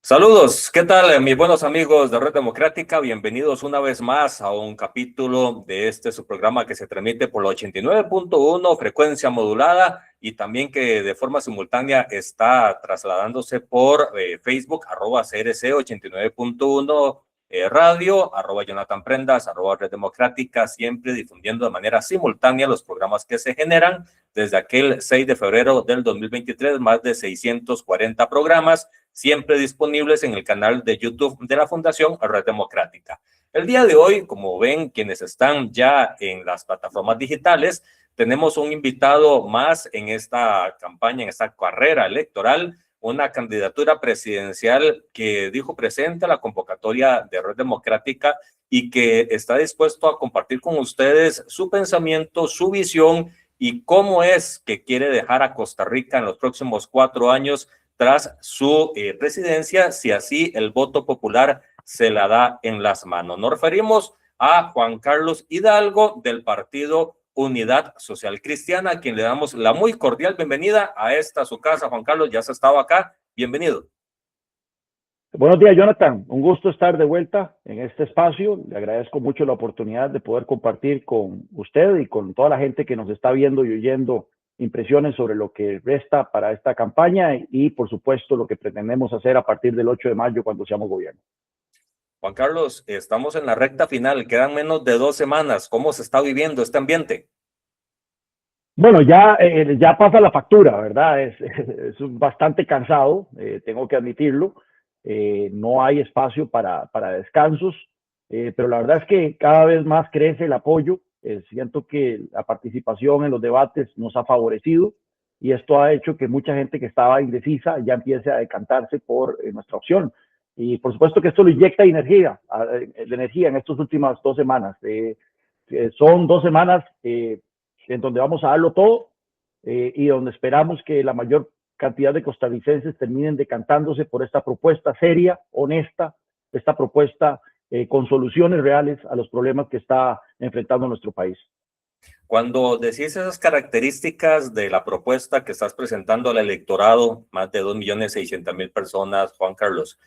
Saludos, ¿qué tal mis buenos amigos de Red Democrática? Bienvenidos una vez más a un capítulo de su programa que se transmite por la 89.1 frecuencia modulada y también que de forma simultánea está trasladándose por Facebook, @CRC 89.1 radio, @Jonathan Prendas, @Red Democrática, siempre difundiendo de manera simultánea los programas que se generan desde aquel 6 de febrero del 2023, más de 640 programas, siempre disponibles en el canal de YouTube de la Fundación Red Democrática. El día de hoy, como ven quienes están ya en las plataformas digitales, tenemos un invitado más en esta campaña, en esta carrera electoral, una candidatura presidencial que dijo presente a la convocatoria de Red Democrática y que está dispuesto a compartir con ustedes su pensamiento, su visión y cómo es que quiere dejar a Costa Rica en los próximos 4 años tras su presidencia, si así el voto popular se la da en las manos. Nos referimos a Juan Carlos Hidalgo del partido Unidad Social Cristiana, a quien le damos la muy cordial bienvenida a su casa. Juan Carlos, ya has estado acá, bienvenido. Buenos días, Jonathan. Un gusto estar de vuelta en este espacio. Le agradezco mucho la oportunidad de poder compartir con usted y con toda la gente que nos está viendo y oyendo impresiones sobre lo que resta para esta campaña y, por supuesto, lo que pretendemos hacer a partir del 8 de mayo cuando seamos gobierno. Juan Carlos, estamos en la recta final, quedan menos de 2 semanas. ¿Cómo se está viviendo este ambiente? Bueno, ya pasa la factura, ¿verdad? Es bastante cansado, tengo que admitirlo. No hay espacio para descansos, pero la verdad es que cada vez más crece el apoyo. Siento que la participación en los debates nos ha favorecido y esto ha hecho que mucha gente que estaba indecisa ya empiece a decantarse por nuestra opción. Y por supuesto que esto lo inyecta energía en estas últimas 2 semanas. Son 2 semanas en donde vamos a darlo todo y donde esperamos que la mayor cantidad de costarricenses terminen decantándose por esta propuesta seria, honesta, esta propuesta con soluciones reales a los problemas que está enfrentando nuestro país. Cuando decís esas características de la propuesta que estás presentando al electorado, más de 2.600.000 personas, Juan Carlos,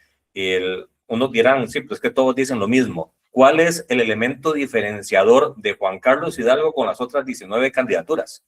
unos dirán, sí, pues que todos dicen lo mismo. ¿Cuál es el elemento diferenciador de Juan Carlos Hidalgo con las otras 19 candidaturas?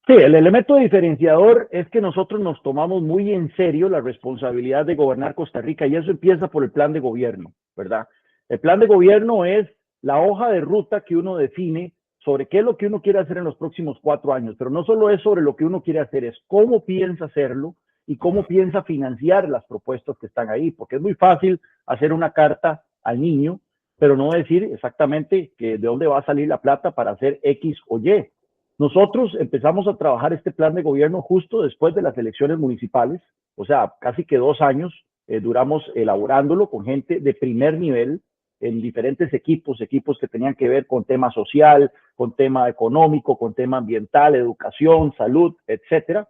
Sí, el elemento diferenciador es que nosotros nos tomamos muy en serio la responsabilidad de gobernar Costa Rica y eso empieza por el plan de gobierno, ¿verdad? El plan de gobierno es la hoja de ruta que uno define sobre qué es lo que uno quiere hacer en los próximos 4 años, pero no solo es sobre lo que uno quiere hacer, es cómo piensa hacerlo y cómo piensa financiar las propuestas que están ahí, porque es muy fácil hacer una carta al niño, pero no decir exactamente que de dónde va a salir la plata para hacer X o Y. Nosotros empezamos a trabajar este plan de gobierno justo después de las elecciones municipales, o sea, casi que 2 años duramos elaborándolo con gente de primer nivel en diferentes equipos que tenían que ver con tema social, con tema económico, con tema ambiental, educación, salud, etcétera.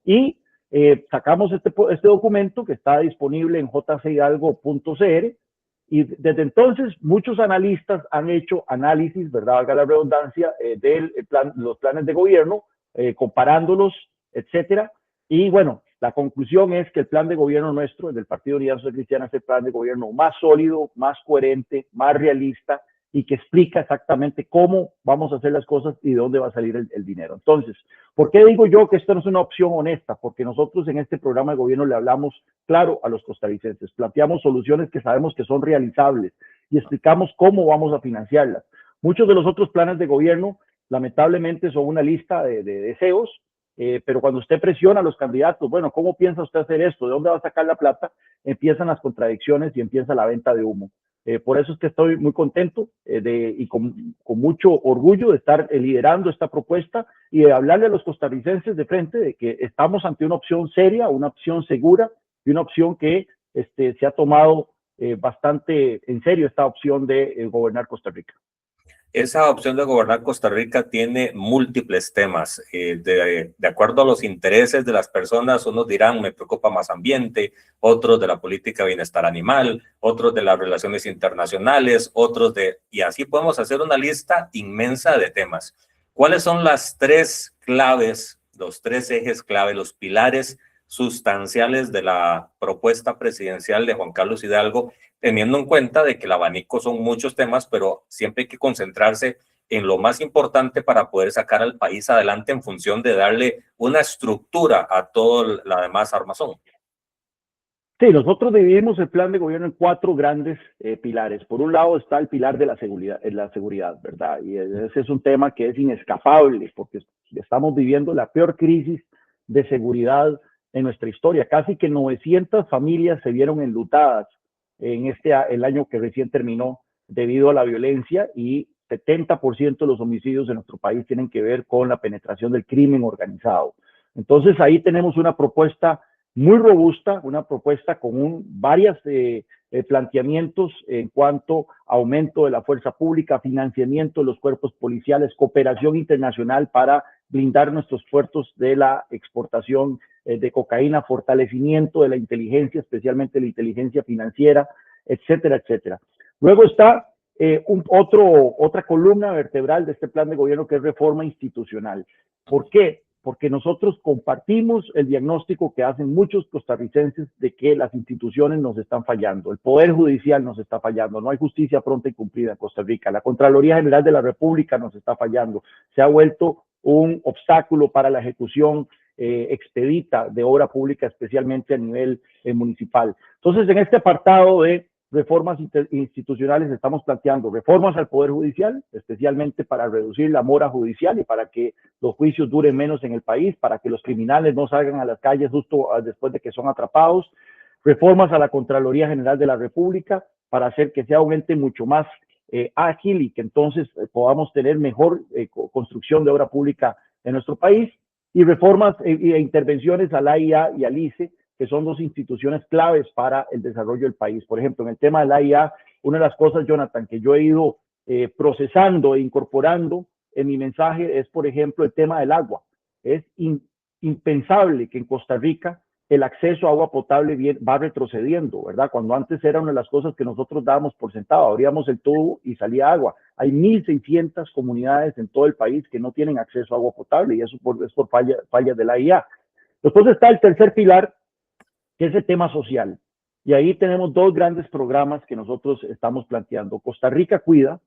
Y sacamos este documento que está disponible en jchidalgo.cr y desde entonces muchos analistas han hecho análisis, ¿verdad? Valga la redundancia, de los planes de gobierno, comparándolos, etcétera. Y bueno, la conclusión es que el plan de gobierno nuestro, el del Partido Unidad Social Cristiana, es el plan de gobierno más sólido, más coherente, más realista y que explica exactamente cómo vamos a hacer las cosas y de dónde va a salir el dinero. Entonces, ¿por qué digo yo que esto no es una opción honesta? Porque nosotros en este programa de gobierno le hablamos claro a los costarricenses, planteamos soluciones que sabemos que son realizables y explicamos cómo vamos a financiarlas. Muchos de los otros planes de gobierno, lamentablemente, son una lista de deseos, pero cuando usted presiona a los candidatos, bueno, ¿cómo piensa usted hacer esto? ¿De dónde va a sacar la plata? Empiezan las contradicciones y empieza la venta de humo. Por eso es que estoy muy contento y con mucho orgullo de estar liderando esta propuesta y de hablarle a los costarricenses de frente de que estamos ante una opción seria, una opción segura y una opción que se ha tomado bastante en serio esta opción de gobernar Costa Rica. Esa opción de gobernar Costa Rica tiene múltiples temas. De acuerdo a los intereses de las personas, unos dirán, me preocupa más ambiente, otros de la política de bienestar animal, otros de las relaciones internacionales, y así podemos hacer una lista inmensa de temas. ¿Cuáles son las 3 claves, los 3 ejes clave, los pilares sustanciales de la propuesta presidencial de Juan Carlos Hidalgo, teniendo en cuenta de que el abanico son muchos temas, pero siempre hay que concentrarse en lo más importante para poder sacar al país adelante en función de darle una estructura a toda la demás armazón. Sí, nosotros dividimos el plan de gobierno en cuatro grandes pilares. Por un lado está el pilar de la seguridad, ¿verdad? Y ese es un tema que es inescapable porque estamos viviendo la peor crisis de seguridad en nuestra historia. Casi que 900 familias se vieron enlutadas en el año que recién terminó debido a la violencia y 70% de los homicidios en nuestro país tienen que ver con la penetración del crimen organizado. Entonces ahí tenemos una propuesta muy robusta, una propuesta con varios planteamientos en cuanto a aumento de la fuerza pública, financiamiento de los cuerpos policiales, cooperación internacional para blindar nuestros puertos de la exportación de cocaína, fortalecimiento de la inteligencia, especialmente la inteligencia financiera, etcétera, etcétera. Luego está otra columna vertebral de este plan de gobierno que es reforma institucional. ¿Por qué? Porque nosotros compartimos el diagnóstico que hacen muchos costarricenses de que las instituciones nos están fallando, el Poder Judicial nos está fallando, no hay justicia pronta y cumplida en Costa Rica, la Contraloría General de la República nos está fallando, se ha vuelto un obstáculo para la ejecución expedita de obra pública, especialmente a nivel municipal. Entonces, en este apartado de reformas institucionales estamos planteando reformas al Poder Judicial, especialmente para reducir la mora judicial y para que los juicios duren menos en el país, para que los criminales no salgan a las calles justo después de que son atrapados, reformas a la Contraloría General de la República para hacer que sea un ente mucho más ágil y que entonces podamos tener mejor construcción de obra pública en nuestro país, y reformas e intervenciones a la AIA y al ICE, que son dos instituciones claves para el desarrollo del país. Por ejemplo, en el tema de la IA, una de las cosas, Jonathan, que yo he ido procesando e incorporando en mi mensaje es, por ejemplo, el tema del agua. Es impensable que en Costa Rica el acceso a agua potable va retrocediendo, ¿verdad? Cuando antes era una de las cosas que nosotros dábamos por sentado, abríamos el tubo y salía agua. Hay 1.600 comunidades en todo el país que no tienen acceso a agua potable y eso es por fallas de la IA. Después está el tercer pilar, que es el tema social. Y ahí tenemos dos grandes programas que nosotros estamos planteando. Costa Rica Cuida,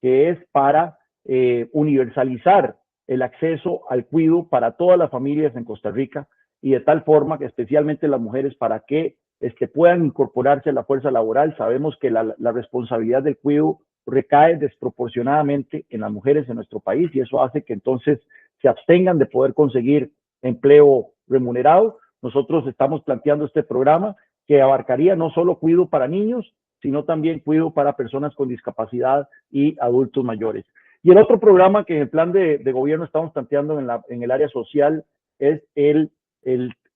que es para universalizar el acceso al cuidado para todas las familias en Costa Rica y de tal forma que especialmente las mujeres para que puedan incorporarse a la fuerza laboral. Sabemos que la responsabilidad del cuidado recae desproporcionadamente en las mujeres en nuestro país y eso hace que entonces se abstengan de poder conseguir empleo remunerado. Nosotros estamos planteando este programa que abarcaría no solo cuidado para niños, sino también cuidado para personas con discapacidad y adultos mayores. Y el otro programa que en el plan de gobierno estamos planteando en el área social es el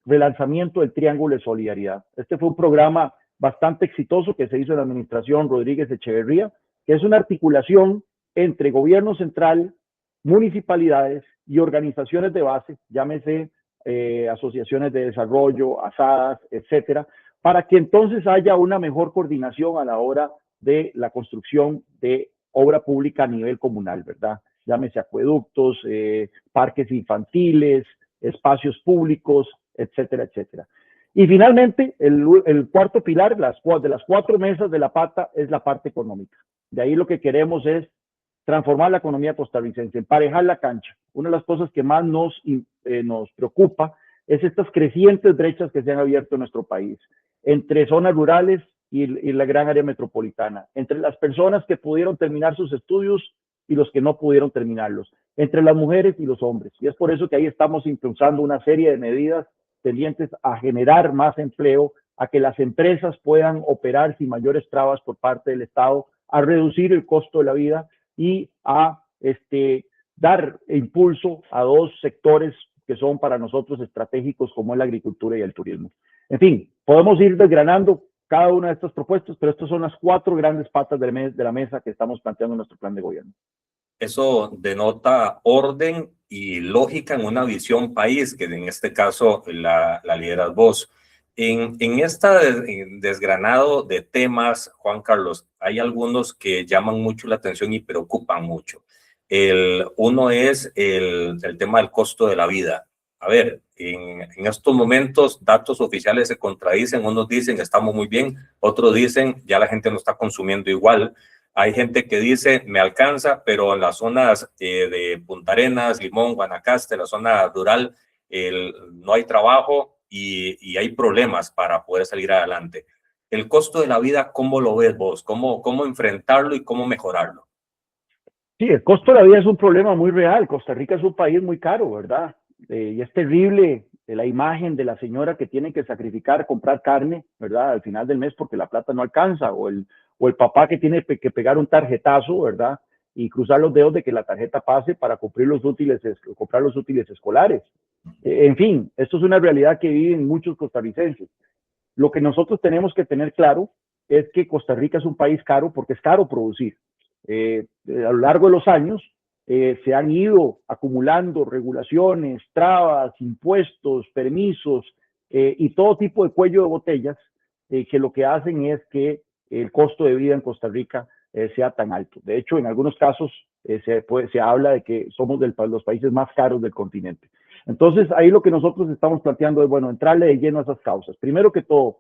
relanzamiento del Triángulo de Solidaridad. Este fue un programa bastante exitoso que se hizo en la administración Rodríguez Echeverría, que es una articulación entre gobierno central, municipalidades y organizaciones de base, llámese asociaciones de desarrollo, asadas, etcétera, para que entonces haya una mejor coordinación a la hora de la construcción de obra pública a nivel comunal, ¿verdad? Llámese acueductos, parques infantiles, espacios públicos, etcétera, etcétera. Y finalmente, el cuarto pilar de las cuatro mesas de la pata es la parte económica. De ahí lo que queremos es transformar la economía costarricense, emparejar la cancha. Una de las cosas que más nos preocupa es estas crecientes brechas que se han abierto en nuestro país, entre zonas rurales y la gran área metropolitana, entre las personas que pudieron terminar sus estudios y los que no pudieron terminarlos, entre las mujeres y los hombres. Y es por eso que ahí estamos impulsando una serie de medidas tendientes a generar más empleo, a que las empresas puedan operar sin mayores trabas por parte del Estado, a reducir el costo de la vida y a dar impulso a dos sectores que son para nosotros estratégicos como es la agricultura y el turismo. En fin, podemos ir desgranando cada una de estas propuestas, pero estas son las cuatro grandes patas de la mesa que estamos planteando en nuestro plan de gobierno. Eso denota orden y lógica en una visión país, que en este caso la lideras vos. En este desgranado de temas, Juan Carlos, hay algunos que llaman mucho la atención y preocupan mucho. Uno es el tema del costo de la vida. a ver, en estos momentos datos oficiales se contradicen, unos dicen que estamos muy bien, otros dicen ya la gente no está consumiendo igual. Hay gente que dice me alcanza, pero en las zonas de Punta Arenas, Limón, Guanacaste, la zona rural, no hay trabajo y hay problemas para poder salir adelante. El costo de la vida, ¿cómo lo ves vos? ¿Cómo enfrentarlo y cómo mejorarlo? Sí, el costo de la vida es un problema muy real. Costa Rica es un país muy caro, ¿verdad? Y es terrible la imagen de la señora que tiene que sacrificar, comprar carne, ¿verdad? Al final del mes porque la plata no alcanza, o el papá que tiene que pegar un tarjetazo, ¿verdad? Y cruzar los dedos de que la tarjeta pase para comprar los útiles escolares. En fin, esto es una realidad que viven muchos costarricenses. Lo que nosotros tenemos que tener claro es que Costa Rica es un país caro porque es caro producir. A lo largo de los años se han ido acumulando regulaciones, trabas, impuestos, permisos y todo tipo de cuello de botellas que lo que hacen es que el costo de vida en Costa Rica sea tan alto. De hecho, en algunos casos se habla de que somos los países más caros del continente. Entonces, ahí lo que nosotros estamos planteando es, bueno, entrarle de lleno a esas causas. Primero que todo,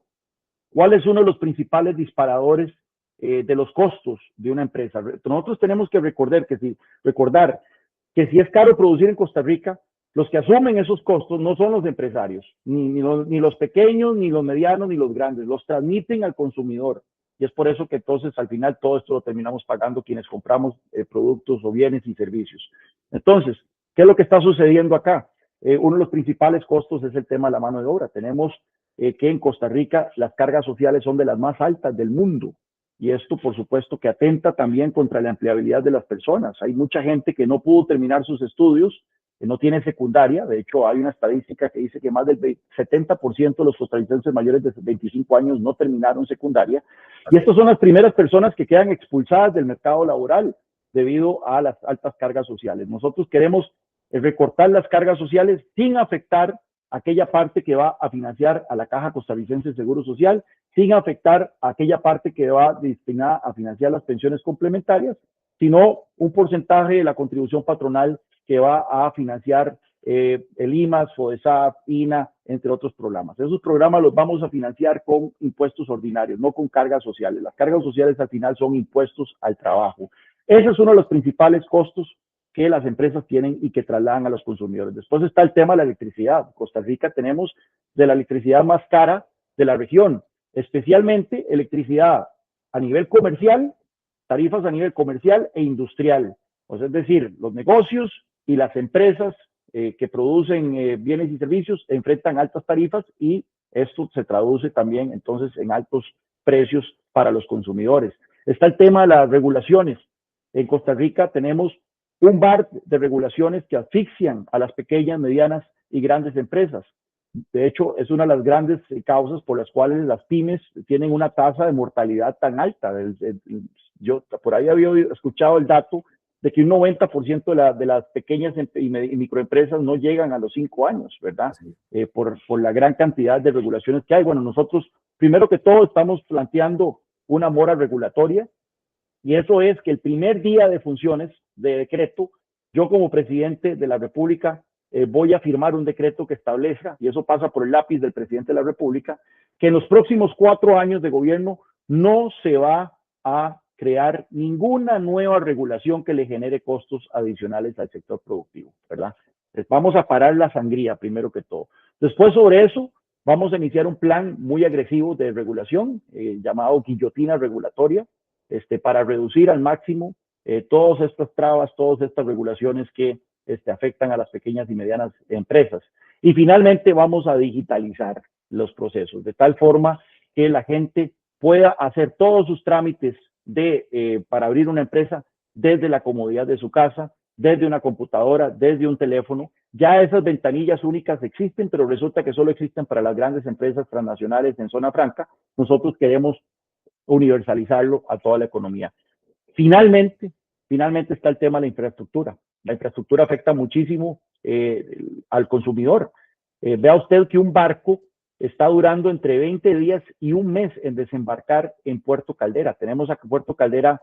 ¿cuál es uno de los principales disparadores de los costos de una empresa? Nosotros tenemos que recordar que si es caro producir en Costa Rica, los que asumen esos costos no son los empresarios, ni los pequeños, ni los medianos, ni los grandes, los transmiten al consumidor. Y es por eso que entonces al final todo esto lo terminamos pagando quienes compramos productos o bienes y servicios. Entonces, ¿qué es lo que está sucediendo acá? Uno de los principales costos es el tema de la mano de obra. Tenemos que en Costa Rica las cargas sociales son de las más altas del mundo. Y esto, por supuesto, que atenta también contra la empleabilidad de las personas. Hay mucha gente que no pudo terminar sus estudios, que no tiene secundaria. De hecho, hay una estadística que dice que más del 70% de los costarricenses mayores de 25 años no terminaron secundaria. Y estas son las primeras personas que quedan expulsadas del mercado laboral debido a las altas cargas sociales. Nosotros queremos recortar las cargas sociales sin afectar aquella parte que va a financiar a la Caja Costarricense de Seguro Social, sin afectar a aquella parte que va destinada a financiar las pensiones complementarias, sino un porcentaje de la contribución patronal que va a financiar el IMAS, FODESAF, INA, entre otros programas. Esos programas los vamos a financiar con impuestos ordinarios, no con cargas sociales. Las cargas sociales al final son impuestos al trabajo. Ese es uno de los principales costos que las empresas tienen y que trasladan a los consumidores. Después está el tema de la electricidad. En Costa Rica tenemos de la electricidad más cara de la región, especialmente electricidad a nivel comercial, tarifas a nivel comercial e industrial. O sea, es decir, los negocios y las empresas que producen bienes y servicios enfrentan altas tarifas y esto se traduce también entonces en altos precios para los consumidores. Está el tema de las regulaciones. En Costa Rica tenemos un bar de regulaciones que asfixian a las pequeñas, medianas y grandes empresas. De hecho, es una de las grandes causas por las cuales las pymes tienen una tasa de mortalidad tan alta. Yo por ahí había escuchado el dato de que un 90% de las pequeñas y microempresas no llegan a los 5 años, ¿verdad? Por la gran cantidad de regulaciones que hay. Bueno, nosotros, primero que todo, estamos planteando una mora regulatoria, y eso es que el primer día de funciones de decreto, yo como presidente de la República voy a firmar un decreto que establezca, y eso pasa por el lápiz del presidente de la República, que en los próximos 4 años de gobierno no se va a crear ninguna nueva regulación que le genere costos adicionales al sector productivo, ¿verdad? Entonces, vamos a parar la sangría primero que todo. Después sobre eso, vamos a iniciar un plan muy agresivo de regulación llamado guillotina regulatoria, para reducir al máximo todas estas trabas, todas estas regulaciones que afectan a las pequeñas y medianas empresas. Y finalmente vamos a digitalizar los procesos, de tal forma que la gente pueda hacer todos sus trámites para abrir una empresa desde la comodidad de su casa, desde una computadora, desde un teléfono. Ya esas ventanillas únicas existen, pero resulta que solo existen para las grandes empresas transnacionales en zona franca. Nosotros queremos universalizarlo a toda la economía. Finalmente está el tema de la infraestructura. La infraestructura afecta muchísimo al consumidor. Vea usted que un barco está durando entre 20 días y un mes en desembarcar en Puerto Caldera. Tenemos a Puerto Caldera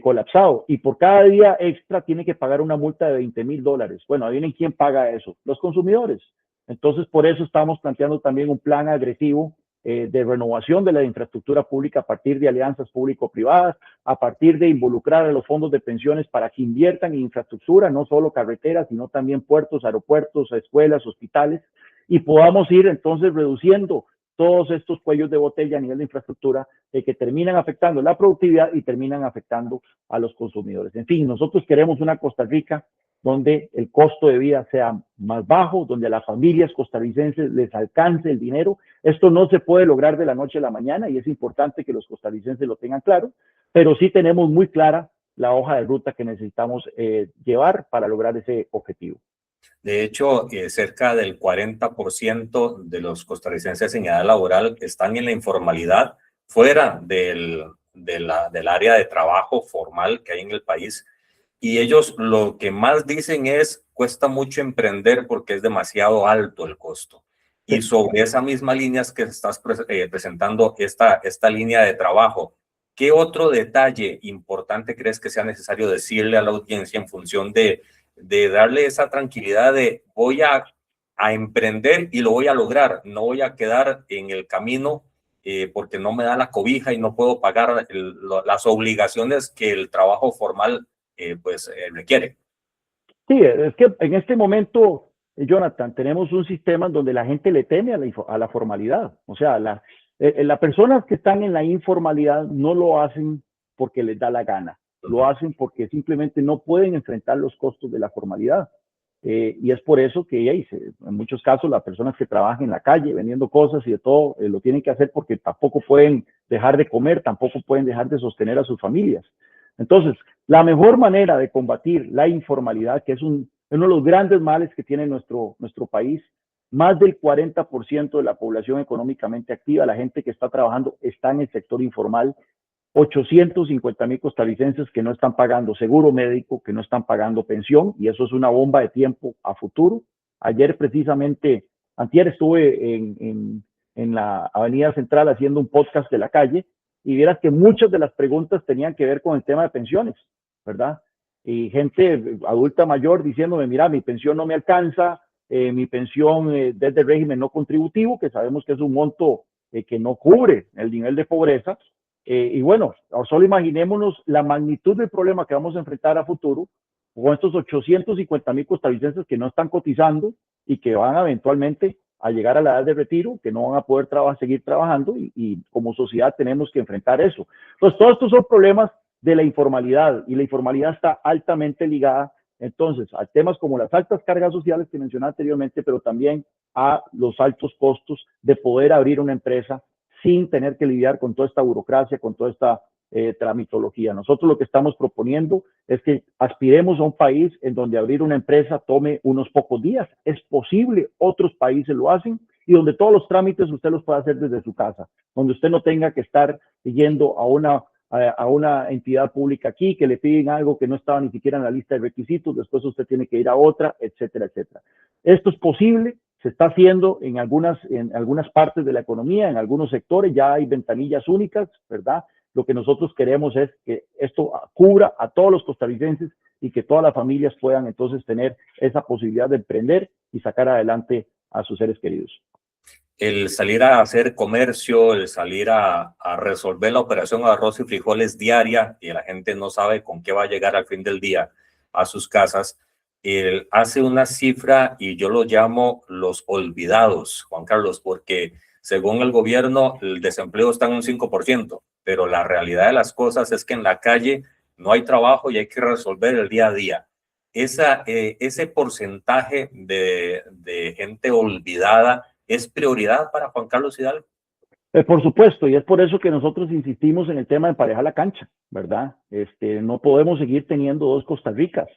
colapsado y por cada día extra tiene que pagar una multa de $20,000. Bueno, adivinen quién paga eso, los consumidores. Entonces, por eso estamos planteando también un plan agresivo de renovación de la infraestructura pública a partir de alianzas público-privadas, a partir de involucrar a los fondos de pensiones para que inviertan en infraestructura, no solo carreteras, sino también puertos, aeropuertos, escuelas, hospitales, y podamos ir entonces reduciendo todos estos cuellos de botella a nivel de infraestructura que terminan afectando la productividad y terminan afectando a los consumidores. En fin, nosotros queremos una Costa Rica donde el costo de vida sea más bajo, donde a las familias costarricenses les alcance el dinero. Esto no se puede lograr de la noche a la mañana y es importante que los costarricenses lo tengan claro, pero sí tenemos muy clara la hoja de ruta que necesitamos llevar para lograr ese objetivo. De hecho, cerca del 40% de los costarricenses en edad laboral están en la informalidad, fuera del área de trabajo formal que hay en el país. Y ellos lo que más dicen es, cuesta mucho emprender porque es demasiado alto el costo. Y sobre esa misma línea es que estás presentando esta línea de trabajo. ¿Qué otro detalle importante crees que sea necesario decirle a la audiencia en función de darle esa tranquilidad de voy a emprender y lo voy a lograr, no voy a quedar en el camino porque no me da la cobija y no puedo pagar las obligaciones que el trabajo formal requiere? Sí, es que en este momento, Jonathan, tenemos un sistema en donde la gente le teme a la formalidad. O sea, las personas que están en la informalidad no lo hacen porque les da la gana, lo hacen porque simplemente no pueden enfrentar los costos de la formalidad. Y es por eso que en muchos casos las personas que trabajan en la calle vendiendo cosas y de todo, lo tienen que hacer porque tampoco pueden dejar de comer, tampoco pueden dejar de sostener a sus familias. Entonces, la mejor manera de combatir la informalidad, que es uno de los grandes males que tiene nuestro país, más del 40% de la población económicamente activa, la gente que está trabajando, está en el sector informal. 850,000 costarricenses que no están pagando seguro médico, que no están pagando pensión, y eso es una bomba de tiempo a futuro. Ayer precisamente, antier estuve en la Avenida Central haciendo un podcast de la calle, y vieras que muchas de las preguntas tenían que ver con el tema de pensiones, ¿verdad? Y gente adulta mayor diciéndome, mira, mi pensión no me alcanza, mi pensión desde el régimen no contributivo, que sabemos que es un monto que no cubre el nivel de pobreza. Y bueno, solo imaginémonos la magnitud del problema que vamos a enfrentar a futuro con estos 850,000 costarricenses que no están cotizando y que van eventualmente a llegar a la edad de retiro, que no van a poder seguir trabajando y como sociedad tenemos que enfrentar eso. Entonces, todos estos son problemas de la informalidad y la informalidad está altamente ligada entonces a temas como las altas cargas sociales que mencioné anteriormente, pero también a los altos costos de poder abrir una empresa sin tener que lidiar con toda esta burocracia, con toda esta tramitología. Nosotros lo que estamos proponiendo es que aspiremos a un país en donde abrir una empresa tome unos pocos días. Es posible, otros países lo hacen, y donde todos los trámites usted los puede hacer desde su casa, donde usted no tenga que estar yendo a una entidad pública aquí que le piden algo que no estaba ni siquiera en la lista de requisitos, después usted tiene que ir a otra, etcétera, etcétera. Esto es posible, se está haciendo en algunas partes de la economía, en algunos sectores ya hay ventanillas únicas, ¿verdad? Lo que nosotros queremos es que esto cubra a todos los costarricenses y que todas las familias puedan entonces tener esa posibilidad de emprender y sacar adelante a sus seres queridos. El salir a hacer comercio, el salir a resolver la operación arroz y frijoles diaria, y la gente no sabe con qué va a llegar al fin del día a sus casas, hace una cifra y yo lo llamo los olvidados, Juan Carlos, porque según el gobierno el desempleo está en un 5%, pero la realidad de las cosas es que en la calle no hay trabajo y hay que resolver el día a día. Ese porcentaje de gente olvidada es prioridad para Juan Carlos Hidalgo. Por supuesto, y es por eso que nosotros insistimos en el tema de emparejar la cancha, ¿verdad? No podemos seguir teniendo dos Costa Ricas,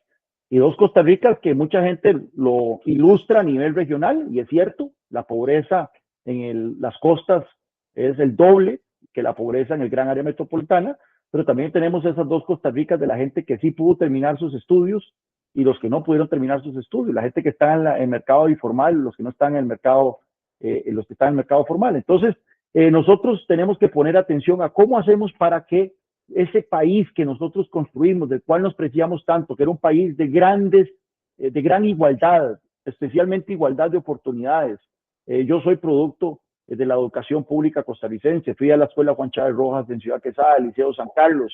y dos Costa Ricas que mucha gente lo ilustra a nivel regional, y es cierto, la pobreza en las costas es el doble que la pobreza en el gran área metropolitana, pero también tenemos esas dos Costa Ricas de la gente que sí pudo terminar sus estudios y los que no pudieron terminar sus estudios, la gente que está en el mercado informal, los que no están en el mercado, los que están en el mercado formal. Entonces, nosotros tenemos que poner atención a cómo hacemos para que ese país que nosotros construimos, del cual nos preciamos tanto, que era un país de gran igualdad especialmente igualdad de oportunidades. Yo soy producto de la educación pública costarricense. Fui a la escuela Juan Chávez Rojas en Ciudad Quesada, el Liceo San Carlos.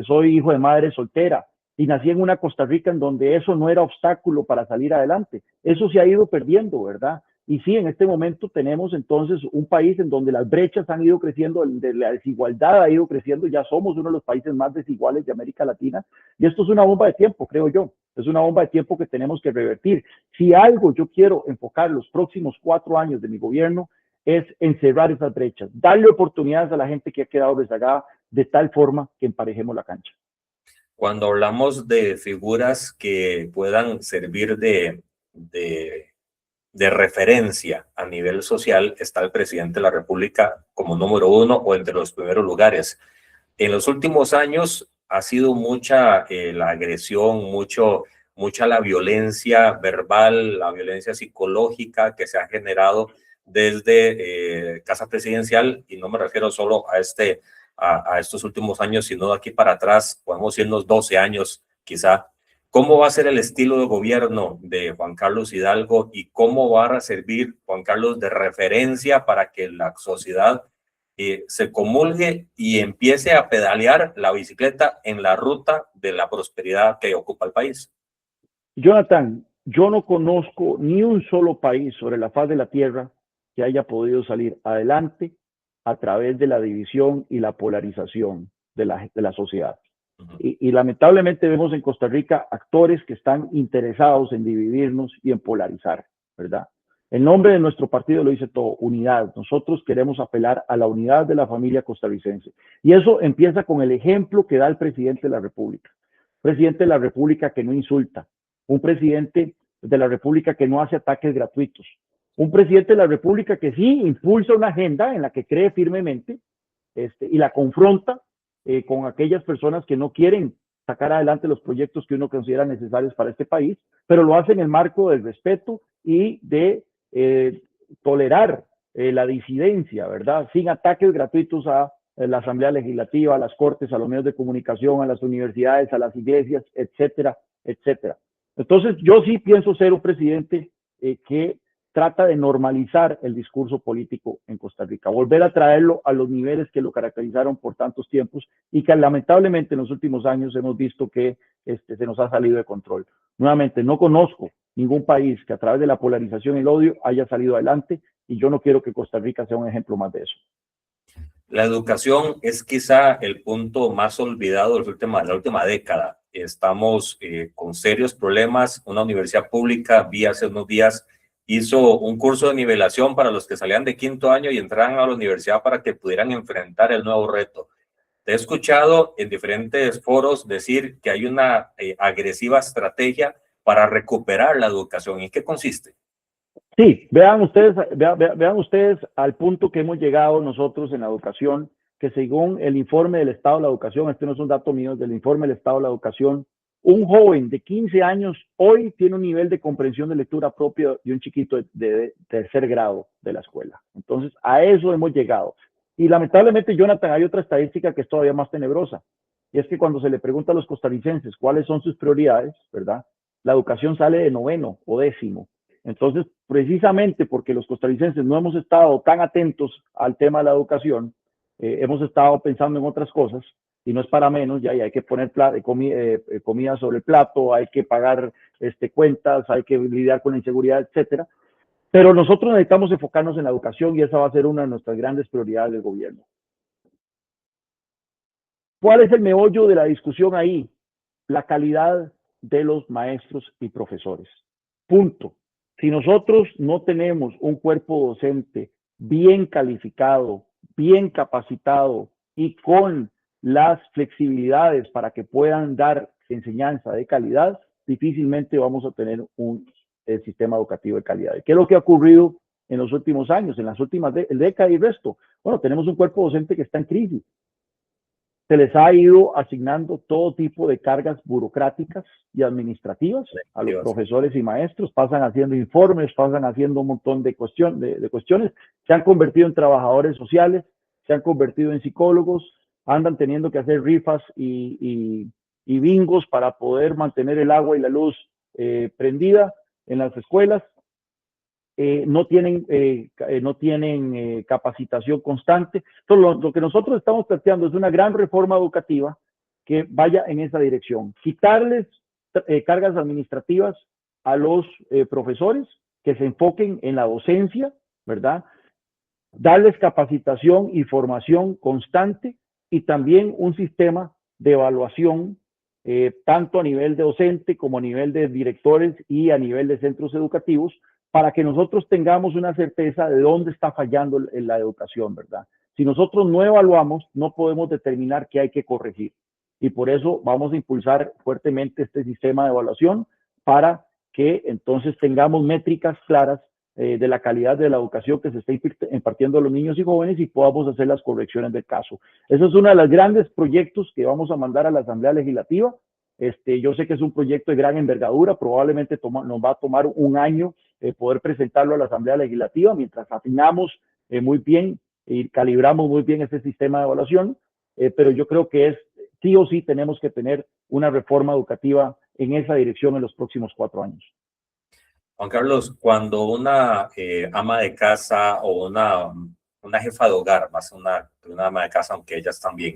Soy hijo de madre soltera y nací en una Costa Rica en donde eso no era obstáculo para salir adelante. Eso se ha ido perdiendo, ¿verdad? Y sí, en este momento tenemos entonces un país en donde las brechas han ido creciendo, la desigualdad ha ido creciendo, ya somos uno de los países más desiguales de América Latina, y esto es una bomba de tiempo, creo yo. Es una bomba de tiempo que tenemos que revertir. Si algo yo quiero enfocar los próximos 4 años de mi gobierno es encerrar esas brechas, darle oportunidades a la gente que ha quedado rezagada de tal forma que emparejemos la cancha. Cuando hablamos de figuras que puedan servir de referencia a nivel social, está el presidente de la República como número uno o entre los primeros lugares. En los últimos años ha sido mucha la agresión, mucha la violencia verbal, la violencia psicológica que se ha generado desde Casa Presidencial, y no me refiero solo a estos últimos años, sino de aquí para atrás, podemos irnos 12 años quizá. ¿Cómo va a ser el estilo de gobierno de Juan Carlos Hidalgo y cómo va a servir Juan Carlos de referencia para que la sociedad se comulgue y empiece a pedalear la bicicleta en la ruta de la prosperidad que ocupa el país? Jonathan, yo no conozco ni un solo país sobre la faz de la tierra que haya podido salir adelante a través de la división y la polarización de la sociedad. Y lamentablemente vemos en Costa Rica actores que están interesados en dividirnos y en polarizar, ¿verdad? El nombre de nuestro partido lo dice todo, unidad. Nosotros queremos apelar a la unidad de la familia costarricense. Y eso empieza con el ejemplo que da el presidente de la República. Un presidente de la República que no insulta, un presidente de la República que no hace ataques gratuitos, un presidente de la República que sí impulsa una agenda en la que cree firmemente y la confronta con aquellas personas que no quieren sacar adelante los proyectos que uno considera necesarios para este país, pero lo hace en el marco del respeto y de tolerar la disidencia, ¿verdad? Sin ataques gratuitos a la Asamblea Legislativa, a las Cortes, a los medios de comunicación, a las universidades, a las iglesias, etcétera, etcétera. Entonces, yo sí pienso ser un presidente que trata de normalizar el discurso político en Costa Rica, volver a traerlo a los niveles que lo caracterizaron por tantos tiempos y que lamentablemente en los últimos años hemos visto que se nos ha salido de control. Nuevamente, no conozco ningún país que a través de la polarización y el odio haya salido adelante y yo no quiero que Costa Rica sea un ejemplo más de eso. La educación es quizá el punto más olvidado de la última década. Estamos con serios problemas. Una universidad pública, vi hace unos días, hizo un curso de nivelación para los que salían de 5º año y entraran a la universidad para que pudieran enfrentar el nuevo reto. Te he escuchado en diferentes foros decir que hay una agresiva estrategia para recuperar la educación. ¿En qué consiste? Sí, vean ustedes al punto que hemos llegado nosotros en la educación, que según el informe del Estado de la Educación, este no es un dato mío, es del informe del Estado de la Educación, un joven de 15 años hoy tiene un nivel de comprensión de lectura propio de un chiquito de tercer grado de la escuela. Entonces, a eso hemos llegado. Y lamentablemente, Jonathan, hay otra estadística que es todavía más tenebrosa, y es que cuando se le pregunta a los costarricenses cuáles son sus prioridades, ¿verdad? La educación sale de 9º o 10º. Entonces, precisamente porque los costarricenses no hemos estado tan atentos al tema de la educación, hemos estado pensando en otras cosas, y no es para menos, ya hay que poner comida sobre el plato, hay que pagar cuentas, hay que lidiar con la inseguridad, etcétera. Pero nosotros necesitamos enfocarnos en la educación y esa va a ser una de nuestras grandes prioridades del gobierno. ¿Cuál es el meollo de la discusión ahí? La calidad de los maestros y profesores. Punto. Si nosotros no tenemos un cuerpo docente bien calificado, bien capacitado y con las flexibilidades para que puedan dar enseñanza de calidad, difícilmente vamos a tener un sistema educativo de calidad. ¿Qué es lo que ha ocurrido en los últimos años, en las últimas décadas y resto? Bueno, tenemos un cuerpo docente que está en crisis. Se les ha ido asignando todo tipo de cargas burocráticas y administrativas a los profesores y maestros, pasan haciendo informes, pasan haciendo un montón de cuestiones, se han convertido en trabajadores sociales, se han convertido en psicólogos, andan teniendo que hacer rifas y bingos para poder mantener el agua y la luz prendida, en las escuelas, no tienen capacitación constante. Entonces, lo que nosotros estamos planteando es una gran reforma educativa que vaya en esa dirección. Quitarles cargas administrativas a los profesores, que se enfoquen en la docencia, ¿verdad? Darles capacitación y formación constante y también un sistema de evaluación, tanto a nivel de docente como a nivel de directores y a nivel de centros educativos, para que nosotros tengamos una certeza de dónde está fallando en la educación, ¿verdad? Si nosotros no evaluamos, no podemos determinar qué hay que corregir. Y por eso vamos a impulsar fuertemente este sistema de evaluación para que entonces tengamos métricas claras de la calidad de la educación que se está impartiendo a los niños y jóvenes y podamos hacer las correcciones del caso. Eso es uno de los grandes proyectos que vamos a mandar a la Asamblea Legislativa. Yo sé que es un proyecto de gran envergadura, probablemente nos va a tomar un año poder presentarlo a la Asamblea Legislativa mientras afinamos muy bien y calibramos muy bien este sistema de evaluación, pero yo creo que sí o sí tenemos que tener una reforma educativa en esa dirección en los próximos 4 años. Juan Carlos, cuando una ama de casa o una jefa de hogar, más una ama de casa, aunque ellas también,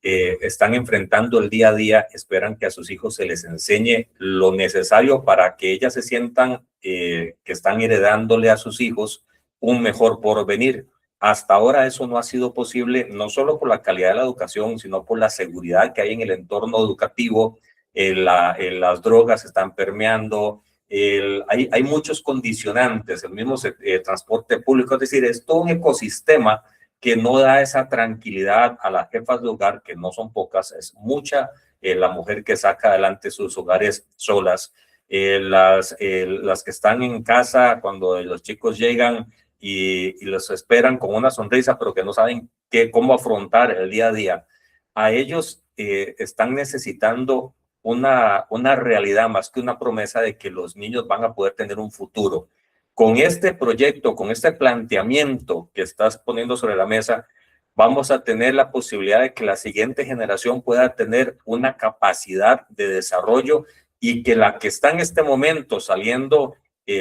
están enfrentando el día a día, esperan que a sus hijos se les enseñe lo necesario para que ellas se sientan que están heredándole a sus hijos un mejor porvenir. Hasta ahora eso no ha sido posible, no solo por la calidad de la educación, sino por la seguridad que hay en el entorno educativo. Las drogas están permeando, hay muchos condicionantes, el mismo transporte público, es decir, es todo un ecosistema que no da esa tranquilidad a las jefas de hogar, que no son pocas, es mucha la mujer que saca adelante sus hogares solas, las que están en casa cuando los chicos llegan y los esperan con una sonrisa, pero que no saben cómo afrontar el día a día. A ellos están necesitando una realidad más que una promesa de que los niños van a poder tener un futuro. Con este proyecto, con este planteamiento que estás poniendo sobre la mesa, vamos a tener la posibilidad de que la siguiente generación pueda tener una capacidad de desarrollo y que la que está en este momento saliendo,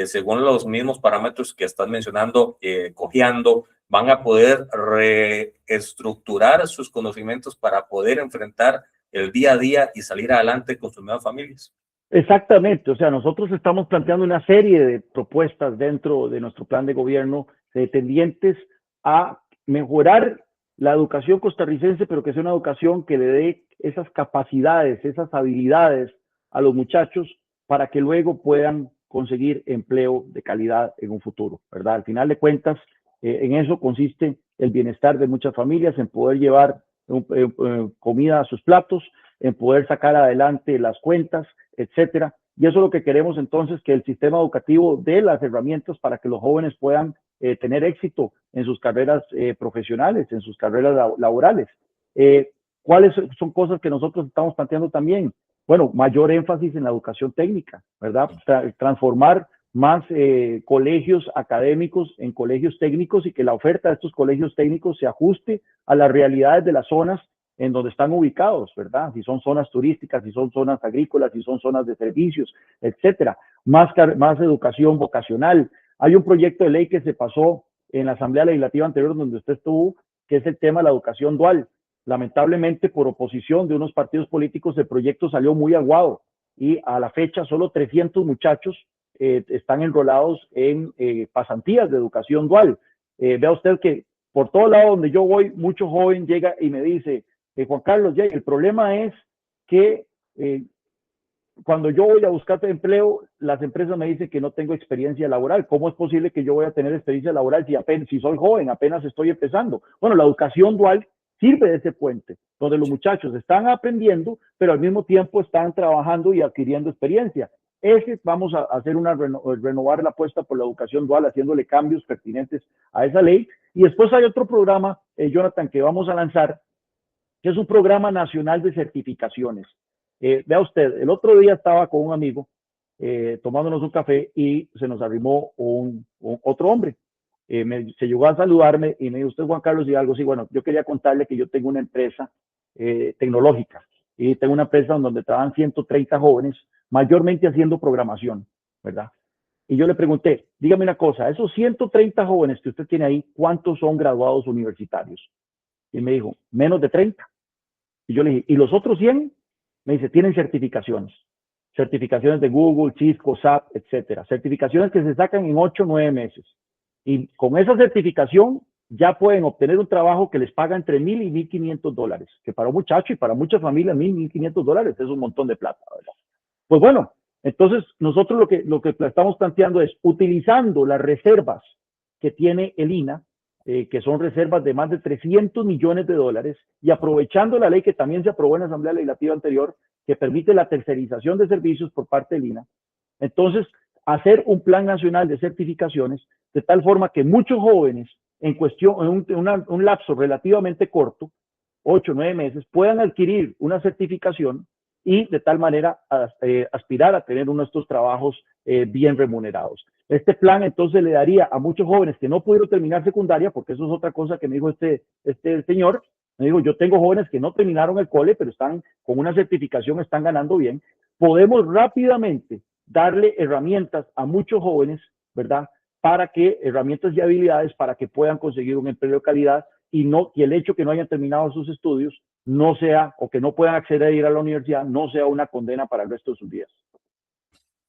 según los mismos parámetros que estás mencionando, cojeando, van a poder reestructurar sus conocimientos para poder enfrentar el día a día y salir adelante con sus nuevas familias. Exactamente, o sea, nosotros estamos planteando una serie de propuestas dentro de nuestro plan de gobierno tendientes a mejorar la educación costarricense, pero que sea una educación que le dé esas capacidades, esas habilidades a los muchachos para que luego puedan conseguir empleo de calidad en un futuro, ¿verdad? Al final de cuentas, en eso consiste el bienestar de muchas familias, en poder llevar comida a sus platos, en poder sacar adelante las cuentas, etcétera. Y eso es lo que queremos entonces, que el sistema educativo dé las herramientas para que los jóvenes puedan tener éxito en sus carreras profesionales, en sus carreras laborales. ¿Cuáles son cosas que nosotros estamos planteando también? Bueno, mayor énfasis en la educación técnica, ¿verdad? Transformar más colegios académicos en colegios técnicos y que la oferta de estos colegios técnicos se ajuste a las realidades de las zonas en donde están ubicados, ¿verdad? Si son zonas turísticas, si son zonas agrícolas, si son zonas de servicios, etcétera. Más educación vocacional. Hay un proyecto de ley que se pasó en la Asamblea Legislativa anterior donde usted estuvo, que es el tema de la educación dual. Lamentablemente, por oposición de unos partidos políticos, el proyecto salió muy aguado y a la fecha solo 300 muchachos están enrolados en pasantías de educación dual. Vea usted que por todo lado donde yo voy, mucho joven llega y me dice, Juan Carlos, ya, el problema es que cuando yo voy a buscar empleo, las empresas me dicen que no tengo experiencia laboral. ¿Cómo es posible que yo voy a tener experiencia laboral si soy joven, apenas estoy empezando? Bueno, la educación dual sirve de ese puente, donde los muchachos están aprendiendo, pero al mismo tiempo están trabajando y adquiriendo experiencia. Vamos a hacer renovar la apuesta por la educación dual, haciéndole cambios pertinentes a esa ley. Y después hay otro programa, Jonathan, que vamos a lanzar, que es un programa nacional de certificaciones. Vea usted, el otro día estaba con un amigo tomándonos un café y se nos arrimó otro hombre. Se llegó a saludarme y me dijo, ¿usted Juan Carlos? Y algo así, bueno, yo quería contarle que yo tengo una empresa tecnológica y tengo una empresa donde trabajan 130 jóvenes, mayormente haciendo programación, ¿verdad? Y yo le pregunté, dígame una cosa, esos 130 jóvenes que usted tiene ahí, ¿cuántos son graduados universitarios? Y me dijo, menos de 30. Y yo le dije, ¿y los otros 100? Me dice, tienen certificaciones. Certificaciones de Google, Cisco, SAP, etcétera. Certificaciones que se sacan en 8 o 9 meses. Y con esa certificación ya pueden obtener un trabajo que les paga entre $1,000 y $1,500, que para un muchacho y para muchas familias $1,000, $1,500 es un montón de plata, ¿verdad? Pues bueno, entonces nosotros lo que estamos planteando es, utilizando las reservas que tiene el INAH, que son reservas de más de $300 millones, y aprovechando la ley que también se aprobó en la Asamblea Legislativa anterior, que permite la tercerización de servicios por parte del INAH. Entonces, hacer un plan nacional de certificaciones de tal forma que muchos jóvenes en cuestión, en un lapso relativamente corto, 8 o 9 meses, puedan adquirir una certificación y de tal manera aspirar a tener uno de estos trabajos bien remunerados. Este plan entonces le daría a muchos jóvenes que no pudieron terminar secundaria, porque eso es otra cosa que me dijo este señor. Me dijo, yo tengo jóvenes que no terminaron el cole, pero están con una certificación, están ganando bien. Podemos rápidamente darle herramientas a muchos jóvenes, ¿verdad? Para que, herramientas y habilidades para que puedan conseguir un empleo de calidad y el hecho que no hayan terminado sus estudios no sea, o que no puedan acceder a ir a la universidad, no sea una condena para el resto de sus días.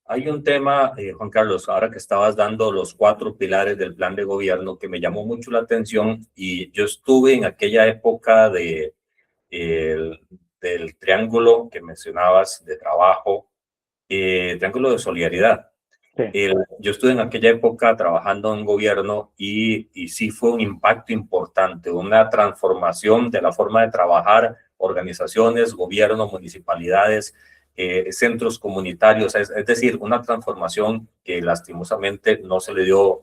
Hay un tema, Juan Carlos, ahora que estabas dando los 4 pilares del plan de gobierno que me llamó mucho la atención, y yo estuve en aquella época del triángulo que mencionabas de trabajo, triángulo de solidaridad. Sí. Yo estuve en aquella época trabajando en gobierno y sí fue un impacto importante, una transformación de la forma de trabajar organizaciones, gobiernos, municipalidades, centros comunitarios, es decir, una transformación que lastimosamente no se le dio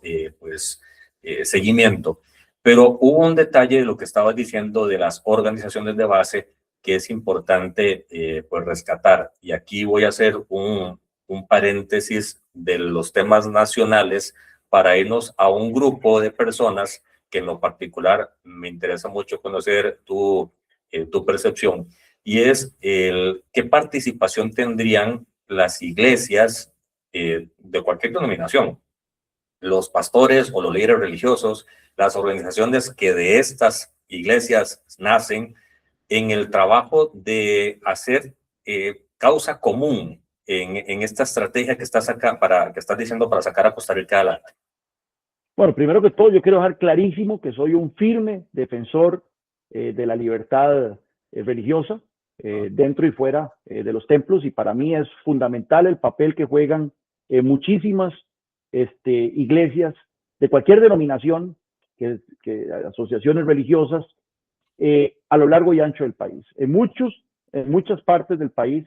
seguimiento. Pero hubo un detalle de lo que estabas diciendo de las organizaciones de base que es importante pues rescatar. Y aquí voy a hacer un paréntesis de los temas nacionales para irnos a un grupo de personas que en lo particular me interesa mucho conocer tu percepción, y es qué participación tendrían las iglesias de cualquier denominación, los pastores o los líderes religiosos, las organizaciones que de estas iglesias nacen, en el trabajo de hacer causa común en esta estrategia que estás diciendo para sacar a Costa Rica adelante. Bueno, primero que todo, yo quiero dejar clarísimo que soy un firme defensor de la libertad religiosa dentro y fuera de los templos, y para mí es fundamental el papel que juegan muchísimas iglesias de cualquier denominación, asociaciones religiosas, a lo largo y ancho del país. En muchas partes del país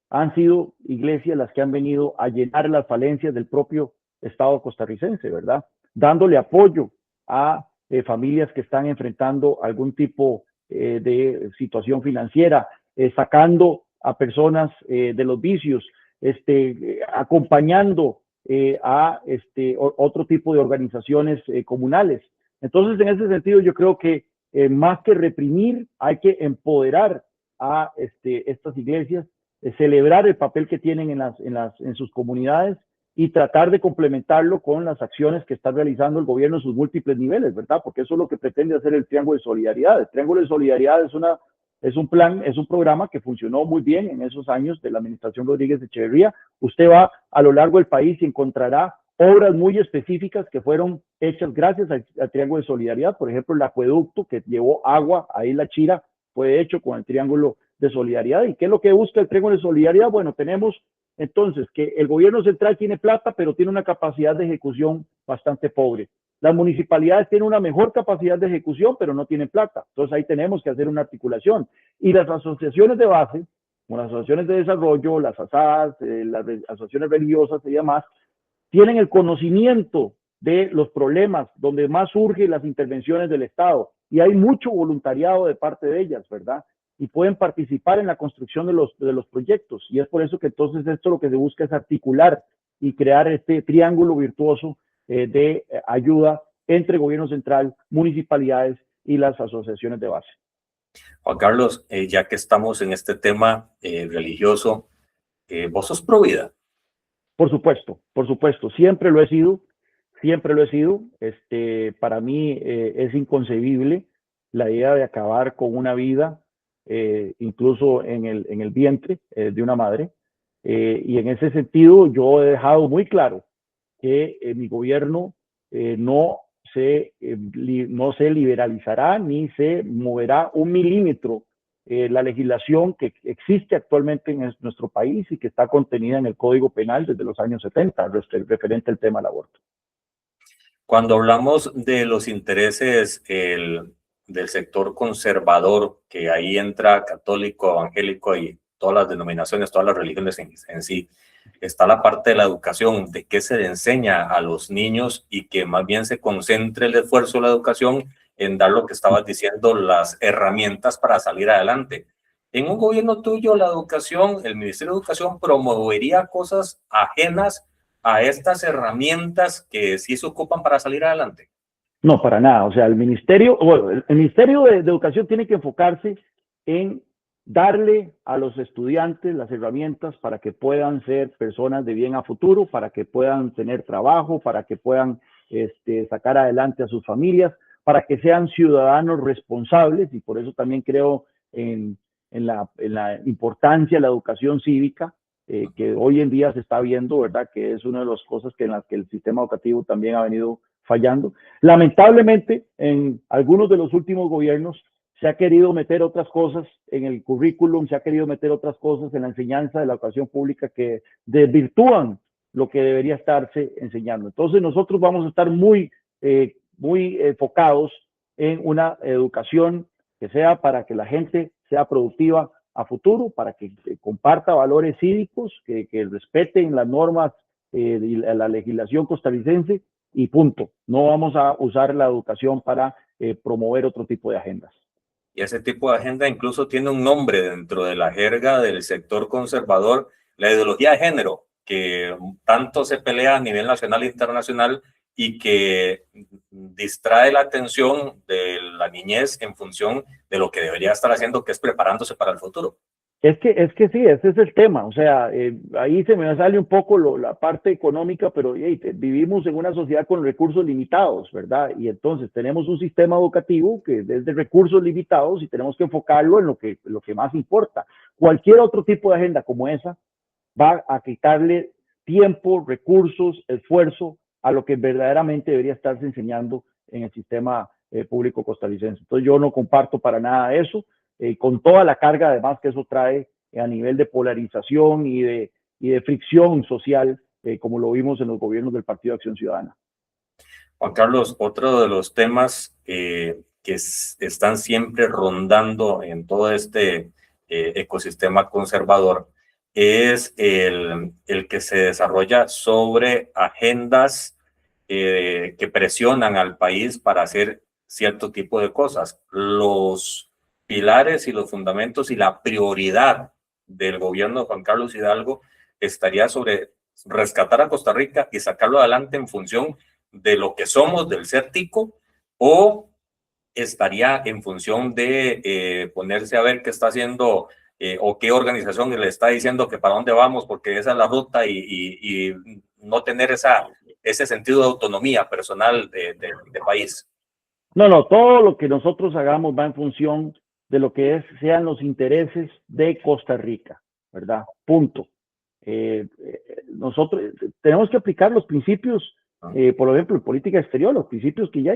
han sido iglesias las que han venido a llenar las falencias del propio Estado costarricense, ¿verdad? Dándole apoyo a familias que están enfrentando algún tipo de situación financiera, sacando a personas de los vicios, acompañando a otro tipo de organizaciones comunales. Entonces, en ese sentido, yo creo que más que reprimir, hay que empoderar a estas iglesias, celebrar el papel que tienen en sus comunidades y tratar de complementarlo con las acciones que está realizando el gobierno en sus múltiples niveles, ¿verdad? Porque eso es lo que pretende hacer el Triángulo de Solidaridad. El Triángulo de Solidaridad es un plan, es un programa que funcionó muy bien en esos años de la administración Rodríguez Echeverría. Usted va a lo largo del país y encontrará obras muy específicas que fueron hechas gracias al Triángulo de Solidaridad. Por ejemplo, el acueducto que llevó agua a Isla Chira fue hecho con el Triángulo de Solidaridad. ¿Y qué es lo que busca el Triángulo de Solidaridad? Bueno, tenemos entonces que el gobierno central tiene plata, pero tiene una capacidad de ejecución bastante pobre. Las municipalidades tienen una mejor capacidad de ejecución, pero no tienen plata. Entonces ahí tenemos que hacer una articulación. Y las asociaciones de base, como las asociaciones de desarrollo, las ASAD, las asociaciones religiosas y demás, tienen el conocimiento de los problemas donde más surgen las intervenciones del Estado, y hay mucho voluntariado de parte de ellas, ¿verdad? Y pueden participar en la construcción de los proyectos, y es por eso que entonces esto lo que se busca es articular y crear este triángulo virtuoso de ayuda entre gobierno central, municipalidades y las asociaciones de base. Juan Carlos, ya que estamos en este tema religioso, ¿vos sos pro vida? por supuesto, siempre lo he sido, siempre lo he sido. Para mí es inconcebible la idea de acabar con una vida, incluso en el vientre de una madre. Y en ese sentido, yo he dejado muy claro que mi gobierno no no se liberalizará ni se moverá un milímetro la legislación que existe actualmente en nuestro país y que está contenida en el Código Penal desde los años 70, referente al tema del aborto. Cuando hablamos de los intereses del sector conservador, que ahí entra católico, evangélico y todas las denominaciones, todas las religiones en sí, está la parte de la educación, de qué se le enseña a los niños y que más bien se concentre el esfuerzo de la educación en dar lo que estabas diciendo, las herramientas para salir adelante. En un gobierno tuyo, la educación, el Ministerio de Educación promovería cosas ajenas a estas herramientas que sí se ocupan para salir adelante. No, para nada. O sea, el Ministerio de Educación tiene que enfocarse en darle a los estudiantes las herramientas para que puedan ser personas de bien a futuro, para que puedan tener trabajo, para que puedan sacar adelante a sus familias, para que sean ciudadanos responsables, y por eso también creo en la importancia de la educación cívica, que hoy en día se está viendo, ¿verdad? Que es una de las cosas en las que el sistema educativo también ha venido fallando. Lamentablemente, en algunos de los últimos gobiernos se ha querido meter otras cosas en el currículum, se ha querido meter otras cosas en la enseñanza de la educación pública que desvirtúan lo que debería estarse enseñando. Entonces nosotros vamos a estar muy enfocados en una educación que sea para que la gente sea productiva a futuro, para que comparta valores cívicos, que respeten las normas y la legislación costarricense, y punto. No vamos a usar la educación para promover otro tipo de agendas. Y ese tipo de agenda incluso tiene un nombre dentro de la jerga del sector conservador, la ideología de género, que tanto se pelea a nivel nacional e internacional y que distrae la atención de la niñez en función de lo que debería estar haciendo, que es preparándose para el futuro. Es que sí, ese es el tema. O sea, ahí se me sale un poco la parte económica, pero vivimos en una sociedad con recursos limitados, ¿verdad? Y entonces tenemos un sistema educativo que es de recursos limitados y tenemos que enfocarlo en lo que más importa. Cualquier otro tipo de agenda como esa va a quitarle tiempo, recursos, esfuerzo a lo que verdaderamente debería estarse enseñando en el sistema público costarricense. Entonces yo no comparto para nada eso. Con toda la carga además que eso trae a nivel de polarización y de fricción social, como lo vimos en los gobiernos del Partido de Acción Ciudadana. Juan Carlos, otro de los temas que están siempre rondando en todo este ecosistema conservador es el que se desarrolla sobre agendas que presionan al país para hacer cierto tipo de cosas. Los pilares y los fundamentos y la prioridad del gobierno de Juan Carlos Hidalgo estaría sobre rescatar a Costa Rica y sacarlo adelante en función de lo que somos, del ser tico, o estaría en función de ponerse a ver qué está haciendo o qué organización le está diciendo que para dónde vamos, porque esa es la ruta y no tener ese sentido de autonomía personal de país. No, todo lo que nosotros hagamos va en función de lo que sean los intereses de Costa Rica, ¿verdad? Punto. Nosotros tenemos que aplicar los principios, por ejemplo, en política exterior, los principios que ya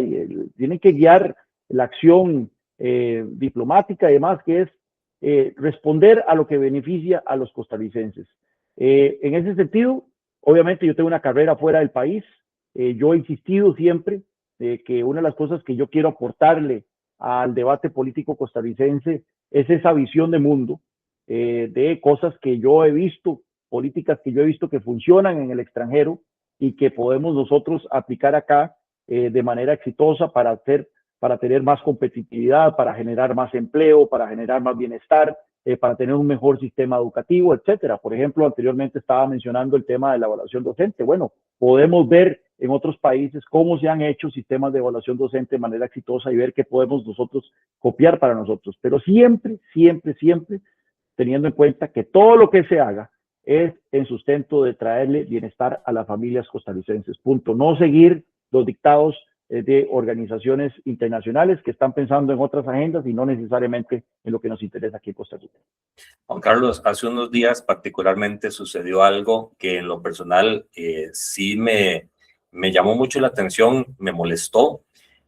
tienen que guiar la acción diplomática y demás, que es responder a lo que beneficia a los costarricenses. En ese sentido, obviamente yo tengo una carrera fuera del país, yo he insistido siempre que una de las cosas que yo quiero aportarle al debate político costarricense es esa visión de mundo, de cosas que yo he visto, políticas que yo he visto que funcionan en el extranjero y que podemos nosotros aplicar acá de manera exitosa para tener más competitividad, para generar más empleo, para generar más bienestar, para tener un mejor sistema educativo, etcétera. Por ejemplo, anteriormente estaba mencionando el tema de la evaluación docente. Bueno, podemos ver en otros países cómo se han hecho sistemas de evaluación docente de manera exitosa y ver qué podemos nosotros copiar para nosotros. Pero siempre, siempre, siempre teniendo en cuenta que todo lo que se haga es en sustento de traerle bienestar a las familias costarricenses. Punto. No seguir los dictados de organizaciones internacionales que están pensando en otras agendas y no necesariamente en lo que nos interesa aquí en Costa Rica. Juan Carlos, hace unos días particularmente sucedió algo que en lo personal sí me llamó mucho la atención, me molestó,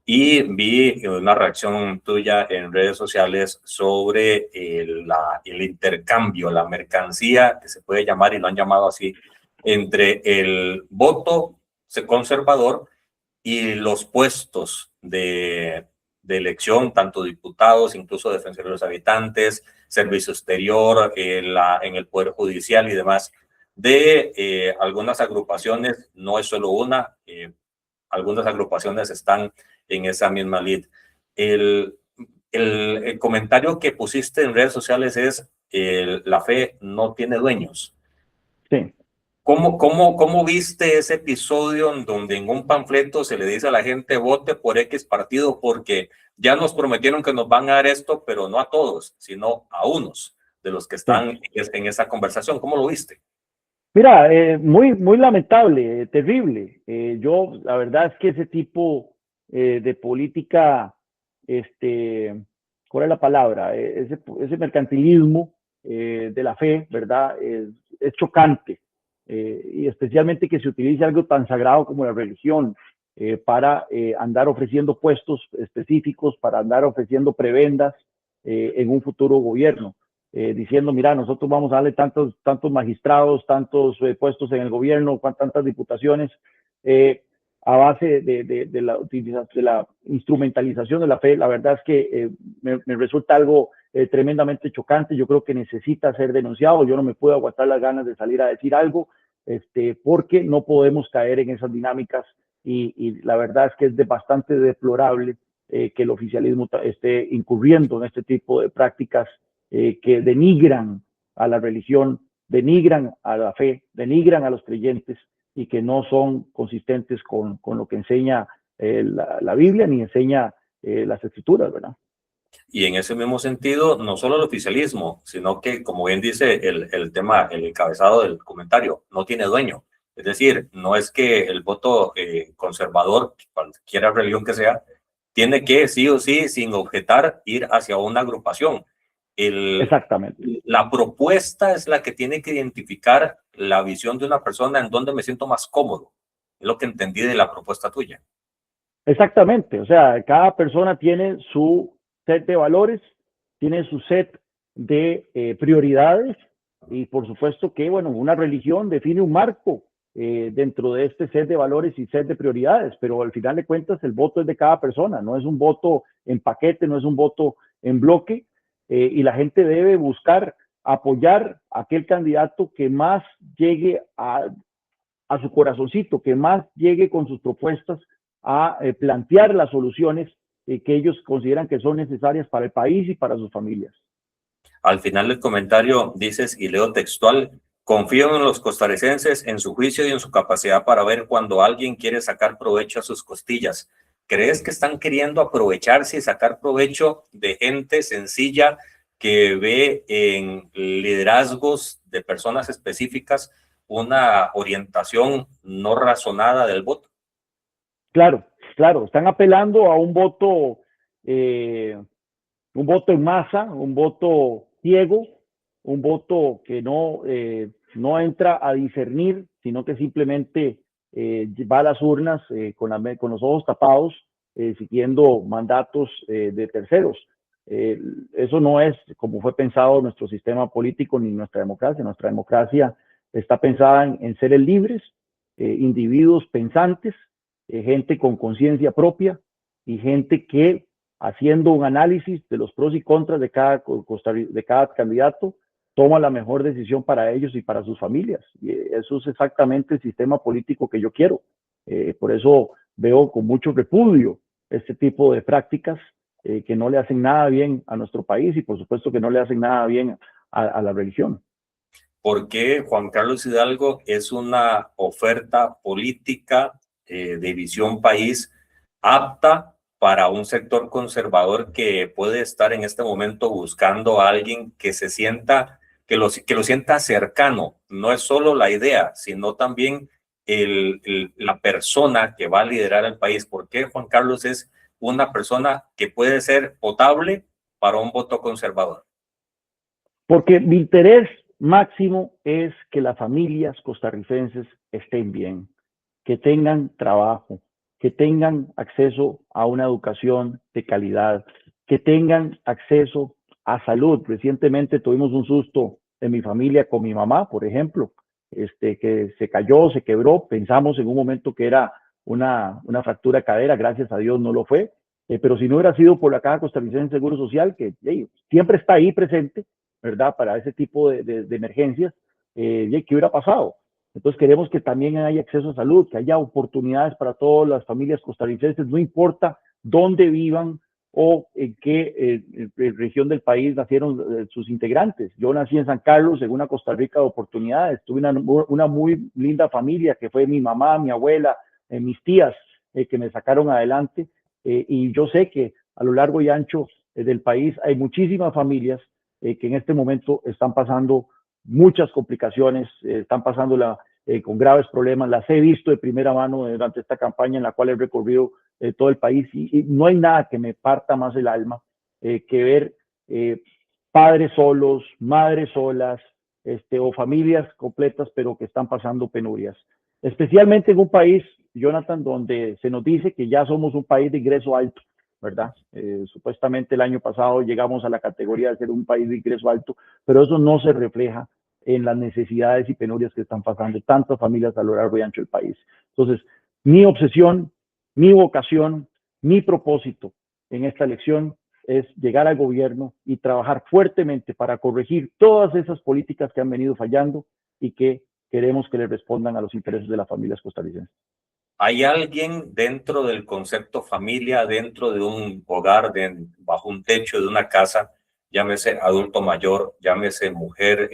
y vi una reacción tuya en redes sociales sobre el intercambio, la mercancía, que se puede llamar, y lo han llamado así, entre el voto conservador y los puestos de elección, tanto diputados, incluso defensores de los habitantes, servicio exterior, en el Poder Judicial y demás, de algunas agrupaciones, no es solo una, algunas agrupaciones están en esa misma lid. El, el comentario que pusiste en redes sociales es, la fe no tiene dueños. Sí. ¿Cómo viste ese episodio en donde en un panfleto se le dice a la gente vote por X partido porque ya nos prometieron que nos van a dar esto, pero no a todos, sino a unos de los que están en esa conversación? ¿Cómo lo viste? Mira, muy lamentable, terrible. Yo, la verdad es que ese tipo de política, ¿cuál es la palabra? Ese mercantilismo de la fe, ¿verdad? Es chocante. Y especialmente que se utilice algo tan sagrado como la religión para andar ofreciendo puestos específicos, para andar ofreciendo prebendas en un futuro gobierno. Diciendo, mira, nosotros vamos a darle tantos magistrados, tantos puestos en el gobierno, tantas diputaciones, a base de la instrumentalización de la fe. La verdad es que me resulta algo tremendamente chocante. Yo creo que necesita ser denunciado. Yo no me puedo aguantar las ganas de salir a decir algo, porque no podemos caer en esas dinámicas y la verdad es que es bastante deplorable que el oficialismo esté incurriendo en este tipo de prácticas que denigran a la religión, denigran a la fe, denigran a los creyentes y que no son consistentes con lo que enseña la Biblia ni enseña las escrituras, ¿verdad? Y en ese mismo sentido, no solo el oficialismo, sino que, como bien dice el tema, el encabezado del comentario, no tiene dueño. Es decir, no es que el voto conservador, cualquier religión que sea, tiene que sí o sí, sin objetar, ir hacia una agrupación. Exactamente. La propuesta es la que tiene que identificar la visión de una persona en donde me siento más cómodo. Es lo que entendí de la propuesta tuya. Exactamente, o sea, cada persona tiene su set de valores, tiene su set de prioridades y por supuesto que, bueno, una religión define un marco dentro de este set de valores y set de prioridades, pero al final de cuentas el voto es de cada persona, no es un voto en paquete, no es un voto en bloque y la gente debe buscar apoyar a aquel candidato que más llegue a su corazoncito, que más llegue con sus propuestas a plantear las soluciones que ellos consideran que son necesarias para el país y para sus familias. Al final del comentario dices, y leo textual, confío en los costarricenses, en su juicio y en su capacidad para ver cuando alguien quiere sacar provecho a sus costillas. ¿Crees que están queriendo aprovecharse y sacar provecho de gente sencilla que ve en liderazgos de personas específicas una orientación no razonada del voto? Claro, claro, están apelando a un voto en masa, un voto ciego, un voto que no entra a discernir, sino que simplemente va a las urnas con los ojos tapados, siguiendo mandatos de terceros. Eso no es como fue pensado nuestro sistema político ni nuestra democracia. Nuestra democracia está pensada en seres libres, individuos pensantes, gente con conciencia propia y gente que haciendo un análisis de los pros y contras de cada candidato, toma la mejor decisión para ellos y para sus familias. Y eso es exactamente el sistema político que yo quiero. Por eso veo con mucho repudio este tipo de prácticas que no le hacen nada bien a nuestro país y por supuesto que no le hacen nada bien a la religión. ¿Por qué Juan Carlos Hidalgo es una oferta política de visión país apta para un sector conservador que puede estar en este momento buscando a alguien que se sienta que lo sienta cercano. No es solo la idea, sino también la persona que va a liderar el país. Porque Juan Carlos es una persona que puede ser potable para un voto conservador. Porque mi interés máximo es que las familias costarricenses estén bien, que tengan trabajo, que tengan acceso a una educación de calidad, que tengan acceso a salud. Recientemente tuvimos un susto en mi familia con mi mamá, por ejemplo, que se cayó, se quebró. Pensamos en un momento que era una fractura de cadera, gracias a Dios no lo fue. Pero si no hubiera sido por la Caja Costarricense de Seguro Social, que siempre está ahí presente, ¿verdad? Para ese tipo de emergencias, ¿qué hubiera pasado? Entonces queremos que también haya acceso a salud, que haya oportunidades para todas las familias costarricenses, no importa dónde vivan o en qué región del país nacieron sus integrantes. Yo nací en San Carlos, en una Costa Rica de oportunidades. Tuve una muy linda familia que fue mi mamá, mi abuela, mis tías, que me sacaron adelante. Y yo sé que a lo largo y ancho del país hay muchísimas familias que en este momento están pasando muchas complicaciones, están pasándola con graves problemas. Las he visto de primera mano durante esta campaña en la cual he recorrido todo el país y no hay nada que me parta más el alma que ver padres solos, madres solas, o familias completas, pero que están pasando penurias. Especialmente en un país, Jonathan, donde se nos dice que ya somos un país de ingreso alto, ¿verdad? Supuestamente el año pasado llegamos a la categoría de ser un país de ingreso alto, pero eso no se refleja en las necesidades y penurias que están pasando tantas familias a lo largo y ancho del país. Entonces, mi obsesión, mi vocación, mi propósito en esta elección es llegar al gobierno y trabajar fuertemente para corregir todas esas políticas que han venido fallando y que queremos que le respondan a los intereses de las familias costarricenses. ¿Hay alguien dentro del concepto familia, dentro de un hogar, bajo un techo de una casa, llámese adulto mayor, llámese mujer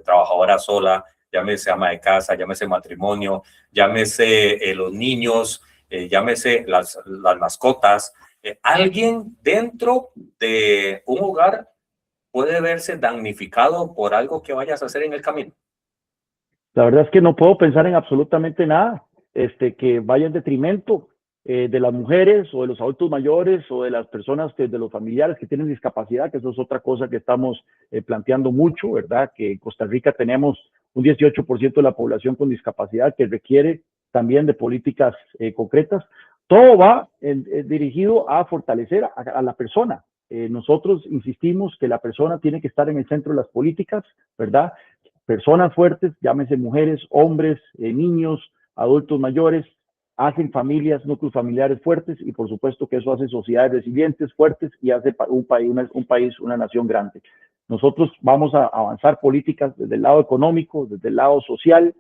trabajadora sola, llámese ama de casa, llámese matrimonio, llámese los niños, llámese las mascotas? ¿Alguien dentro de un hogar puede verse damnificado por algo que vayas a hacer en el camino? La verdad es que no puedo pensar en absolutamente nada que vaya en detrimento de las mujeres o de los adultos mayores o de las personas, de los familiares que tienen discapacidad, que eso es otra cosa que estamos planteando mucho, ¿verdad? Que en Costa Rica tenemos un 18% de la población con discapacidad que requiere también de políticas concretas. Todo va dirigido a fortalecer a la persona. Nosotros insistimos que la persona tiene que estar en el centro de las políticas, ¿verdad? Personas fuertes, llámese mujeres, hombres, niños, adultos mayores, hacen familias, núcleos familiares fuertes y por supuesto que eso hace sociedades resilientes, fuertes y hace un país, una nación grande. Nosotros vamos a avanzar políticas desde el lado económico, desde el lado social,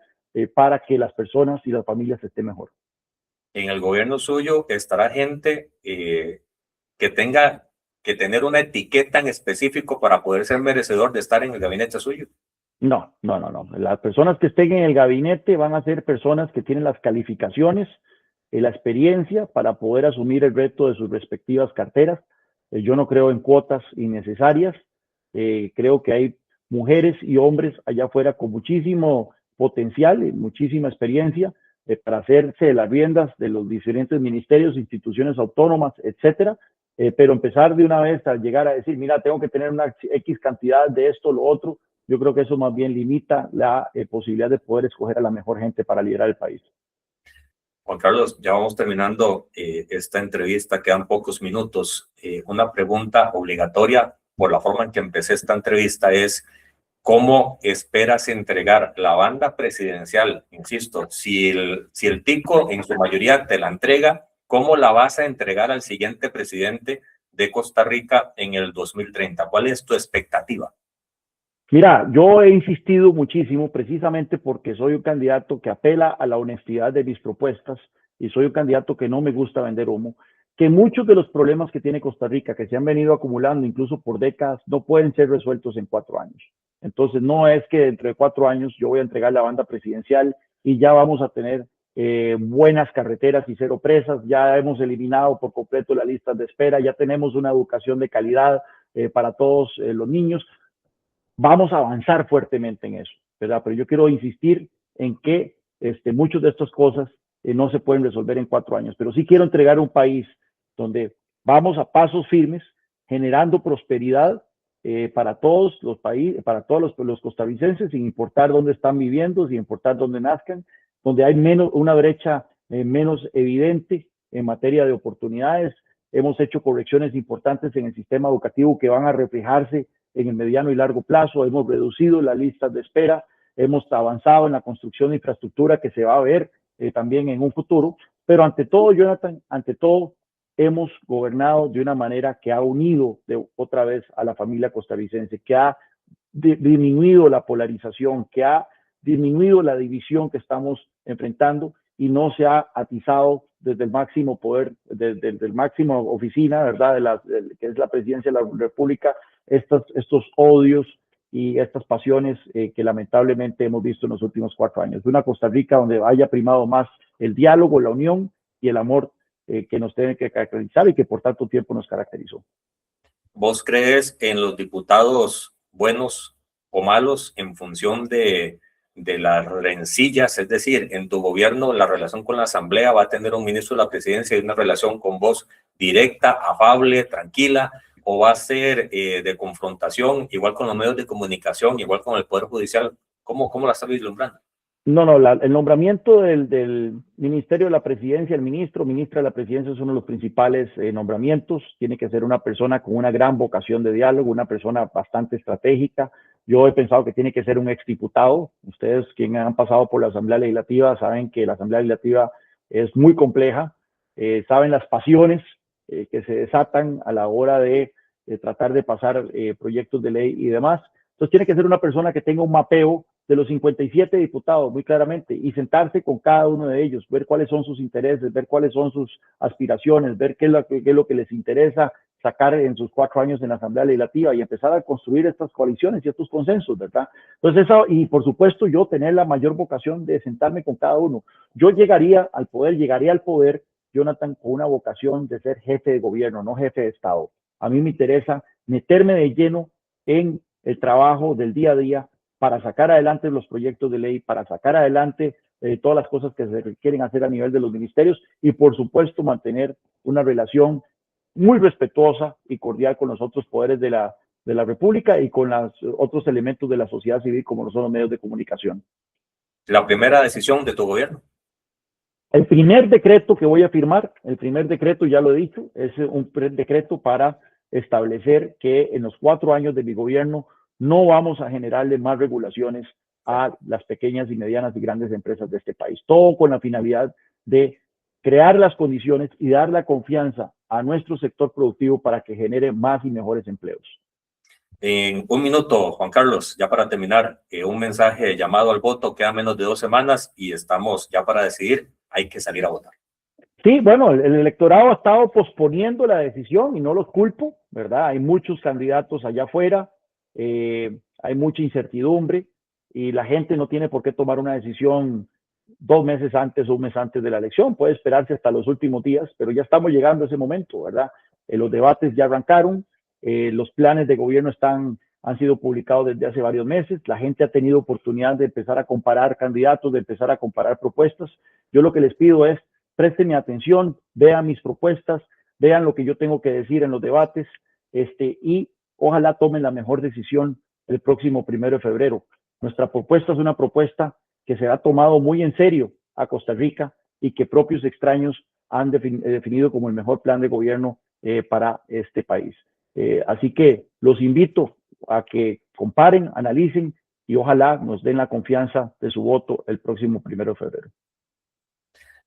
para que las personas y las familias estén mejor. En el gobierno suyo estará gente que tenga que tener una etiqueta en específico para poder ser merecedor de estar en el gabinete suyo. No. Las personas que estén en el gabinete van a ser personas que tienen las calificaciones, la experiencia para poder asumir el reto de sus respectivas carteras. Yo no creo en cuotas innecesarias. Creo que hay mujeres y hombres allá afuera con muchísimo potencial y muchísima experiencia para hacerse de las riendas de los diferentes ministerios, instituciones autónomas, etcétera. Pero empezar de una vez a llegar a decir, mira, tengo que tener una X cantidad de esto, lo otro, yo creo que eso más bien limita la posibilidad de poder escoger a la mejor gente para liderar el país. Juan Carlos, ya vamos terminando esta entrevista, quedan pocos minutos. Una pregunta obligatoria por la forma en que empecé esta entrevista es, ¿cómo esperas entregar la banda presidencial? Insisto, si el tico en su mayoría te la entrega, ¿cómo la vas a entregar al siguiente presidente de Costa Rica en el 2030? ¿Cuál es tu expectativa? Mira, yo he insistido muchísimo precisamente porque soy un candidato que apela a la honestidad de mis propuestas y soy un candidato que no me gusta vender humo, que muchos de los problemas que tiene Costa Rica, que se han venido acumulando incluso por décadas, no pueden ser resueltos en 4 años. Entonces, no es que dentro de 4 años yo voy a entregar la banda presidencial y ya vamos a tener buenas carreteras y 0 presas, ya hemos eliminado por completo las listas de espera, ya tenemos una educación de calidad para todos los niños. vamos a avanzar fuertemente en eso, ¿verdad? Pero yo quiero insistir en que muchas de estas cosas no se pueden resolver en 4 años, pero sí quiero entregar un país donde vamos a pasos firmes, generando prosperidad para todos los países, para todos los costarricenses, sin importar dónde están viviendo, sin importar dónde nazcan, donde hay una brecha menos evidente en materia de oportunidades. Hemos hecho correcciones importantes en el sistema educativo que van a reflejarse en el mediano y largo plazo. Hemos reducido las listas de espera, hemos avanzado en la construcción de infraestructura que se va a ver también en un futuro, pero ante todo, Jonathan, ante todo, hemos gobernado de una manera que ha unido otra vez a la familia costarricense, que ha disminuido la polarización, que ha disminuido la división que estamos enfrentando y no se ha atizado desde el máximo poder, desde el máximo oficina, ¿verdad? Que es la presidencia de la República, estos odios y estas pasiones que lamentablemente hemos visto en los últimos 4 años. De una Costa Rica donde haya primado más el diálogo, la unión y el amor que nos tiene que caracterizar y que por tanto tiempo nos caracterizó. ¿Vos crees en los diputados buenos o malos en función de las rencillas? Es decir, en tu gobierno la relación con la Asamblea va a tener un ministro de la Presidencia y una relación con vos directa, afable, tranquila, o va a ser de confrontación, igual con los medios de comunicación, igual con el Poder Judicial. ¿Cómo la estás vislumbrando? No, el nombramiento del Ministerio de la Presidencia, el ministra de la Presidencia es uno de los principales nombramientos. Tiene que ser una persona con una gran vocación de diálogo, una persona bastante estratégica. Yo he pensado que tiene que ser un exdiputado. Ustedes, quienes han pasado por la Asamblea Legislativa, saben que la Asamblea Legislativa es muy compleja. Saben las pasiones que se desatan a la hora de tratar de pasar proyectos de ley y demás. Entonces tiene que ser una persona que tenga un mapeo de los 57 diputados muy claramente y sentarse con cada uno de ellos, ver cuáles son sus intereses, ver cuáles son sus aspiraciones, ver qué es lo que les interesa sacar en sus 4 años en la Asamblea Legislativa y empezar a construir estas coaliciones y estos consensos, ¿verdad? Entonces, y por supuesto yo tener la mayor vocación de sentarme con cada uno. Yo llegaría al poder, Jonathan, con una vocación de ser jefe de gobierno, no jefe de Estado. A mí me interesa meterme de lleno en el trabajo del día a día para sacar adelante los proyectos de ley, para sacar adelante todas las cosas que se quieren hacer a nivel de los ministerios y, por supuesto, mantener una relación muy respetuosa y cordial con los otros poderes de la República y con los otros elementos de la sociedad civil, como son los medios de comunicación. La primera decisión de tu gobierno. El primer decreto que voy a firmar, el primer decreto, ya lo he dicho, es un decreto para establecer que en los 4 años de mi gobierno no vamos a generarle más regulaciones a las pequeñas y medianas y grandes empresas de este país. Todo con la finalidad de crear las condiciones y dar la confianza a nuestro sector productivo para que genere más y mejores empleos. En 1 minuto, Juan Carlos, ya para terminar, un mensaje llamado al voto. Quedan menos de 2 semanas y estamos ya para decidir. Hay que salir a votar. Sí, bueno, el electorado ha estado posponiendo la decisión y no los culpo, ¿verdad? Hay muchos candidatos allá afuera, hay mucha incertidumbre y la gente no tiene por qué tomar una decisión 2 meses antes o 1 mes antes de la elección, puede esperarse hasta los últimos días, pero ya estamos llegando a ese momento, ¿verdad? Los debates ya arrancaron, los planes de gobierno han sido publicados desde hace varios meses, la gente ha tenido oportunidad de empezar a comparar candidatos, de empezar a comparar propuestas. Yo lo que les pido es, presten atención, vean mis propuestas, vean lo que yo tengo que decir en los debates, y ojalá tomen la mejor decisión el próximo 1 de febrero. Nuestra propuesta es una propuesta que se ha tomado muy en serio a Costa Rica y que propios extraños han definido como el mejor plan de gobierno para este país. Así que los invito a que comparen, analicen y ojalá nos den la confianza de su voto el próximo 1 de febrero.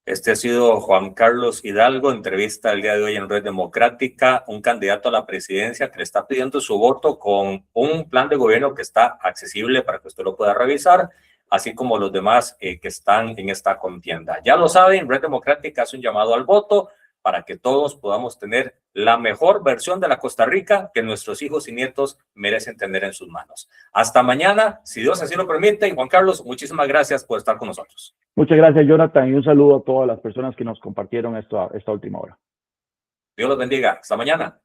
Este ha sido Juan Carlos Hidalgo, entrevista el día de hoy en Red Democrática, un candidato a la presidencia que le está pidiendo su voto con un plan de gobierno que está accesible para que usted lo pueda revisar, así como los demás que están en esta contienda. Ya lo saben, Red Democrática hace un llamado al voto para que todos podamos tener la mejor versión de la Costa Rica que nuestros hijos y nietos merecen tener en sus manos. Hasta mañana, si Dios así lo permite. Y Juan Carlos, muchísimas gracias por estar con nosotros. Muchas gracias, Jonathan, y un saludo a todas las personas que nos compartieron esta última hora. Dios los bendiga. Hasta mañana.